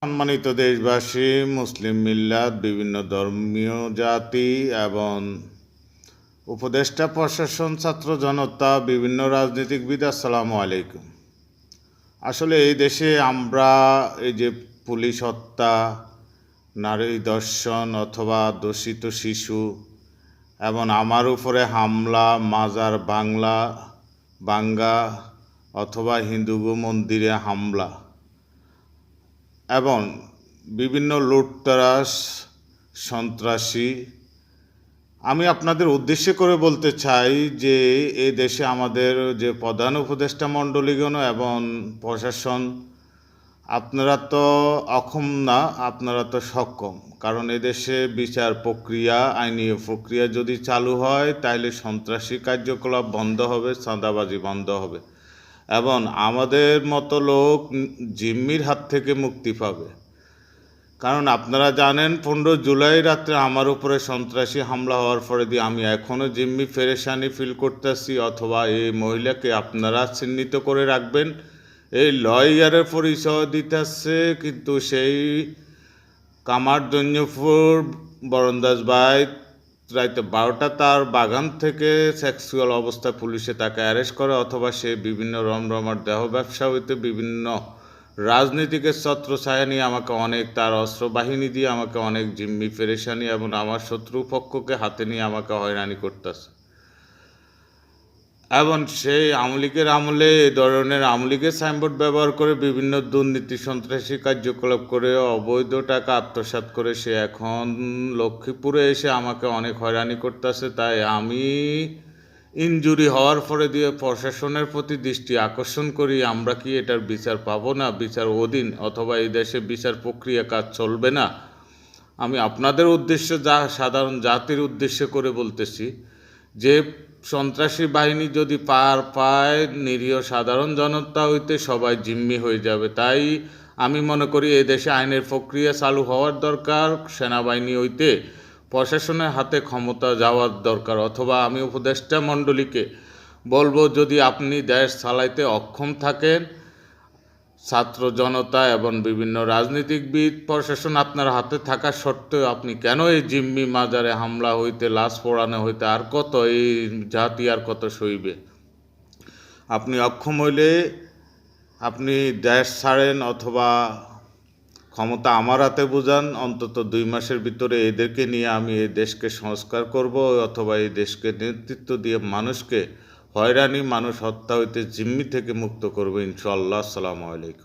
সম্মানিত দেশবাসী, মুসলিম মিল্লাত, বিভিন্ন ধর্মীয় জাতি এবং উপদেষ্টা প্রশাসন, ছাত্র জনতা, বিভিন্ন রাজনীতিবিদ, আসসালামু আলাইকুম। আসলে এই দেশে আমরা এই যে পুলিশ হত্যা, নারী ধর্ষণ অথবা দূষিত শিশু এবং আমার উপরে হামলা, মাজার ভাঙ্গা অথবা হিন্দু মন্দিরে হামলা এবং বিভিন্ন লুটতরাজ, সন্ত্রাসী, আমি আপনাদের উদ্দেশ্য করে বলতে চাই যে এই দেশে আমাদের যে প্রধান উপদেষ্টা মণ্ডলীগণ এবং প্রশাসন, আপনারা তো অক্ষম না, আপনারা তো সক্ষম। কারণ এদেশে বিচার প্রক্রিয়া, আইনি প্রক্রিয়া যদি চালু হয় তাহলে সন্ত্রাসী কার্যকলাপ বন্ধ হবে, চাঁদাবাজি বন্ধ হবে এবং আমাদের মতো লোক জিম্মির হাত থেকে মুক্তি পাবে। কারণ আপনারা জানেন 15 জুলাই রাত্রে আমার উপরে সন্ত্রাসী হামলা হওয়ার পরে দিয়ে আমি এখনও জিম্মি পেরেশানি ফিল করতেছি। অথবা এই মহিলাকে আপনারা চিহ্নিত করে রাখবেন, এই লয়ারের পরিচয় দিতেছে, কিন্তু সেই কামারদন্যপুর বরন্দাজ ভাই রাইতে 12টা তার বাগান থেকে সেক্সুয়াল অবস্থায় পুলিশে তাকে অ্যারেস্ট করে, অথবা সে বিভিন্ন রমরমার দেহ ব্যবসা হইতে বিভিন্ন রাজনীতিকের ছত্র ছায়া নিয়ে আমাকে অনেক, তার অস্ত্র বাহিনী দিয়ে আমাকে অনেক জিম্মি পেরেশানি এবং আমার শত্রুপক্ষকে হাতে নিয়ে আমাকে হয়রানি করতেছে। এবং সেই আমলিগের আমলে এই ধরনের আমলিগের সাইনবোর্ড ব্যবহার করে বিভিন্ন দুর্নীতি, সন্ত্রাসী কার্যকলাপ করে অবৈধ টাকা আত্মসাৎ করে সে এখন লক্ষ্মীপুরে এসে আমাকে অনেক হয়রানি করতেছে। তাই আমি ইনজুরি হওয়ার পরে দিয়ে প্রশাসনের প্রতি দৃষ্টি আকর্ষণ করি, আমরা কি এটার বিচার পাবো না, বিচার অধীন, অথবা এই দেশে বিচার প্রক্রিয়া কাজ চলবে না। আমি আপনাদের উদ্দেশ্য, সাধারণ জাতির উদ্দেশ্য করে বলতেছি যে সন্ত্রাসী বাহিনী যদি পার পায়, নিরীহ সাধারণ জনতা হইতে সবাই জিম্মি হয়ে যাবে। তাই আমি মনে করি এই দেশে আইনের প্রক্রিয়া চালু হওয়ার দরকার, সেনাবাহিনী হইতে প্রশাসনের হাতে ক্ষমতা যাওয়ার দরকার। অথবা আমি উপদেষ্টা মণ্ডলীকে বলবো, যদি আপনি দেশ চালাইতে অক্ষম থাকেন, ছাত্র জনতা এবং বিভিন্ন রাজনীতিবিদ, প্রশাসন আপনার হাতে থাকা সত্ত্বেও আপনি কেন এই জিম্মি মাজারে হামলা হইতে, লাশ পোড়ানো হইতে আর কত, এই জাতি আর কত সইবে? আপনি অক্ষম হইলে আপনি দেশ ছাড়েন অথবা ক্ষমতা আমার হাতে বুঝান। অন্তত 2 মাসের ভিতরে এদেরকে নিয়ে আমি এই দেশকে সংস্কার করব, অথবা এই দেশকে নেতৃত্ব দিয়ে মানুষকে হয়রানি, মানুষ হত্যা হইতে জিম্মি থেকে মুক্ত করবো ইনশাআল্লাহ। আসসালামু আলাইকুম।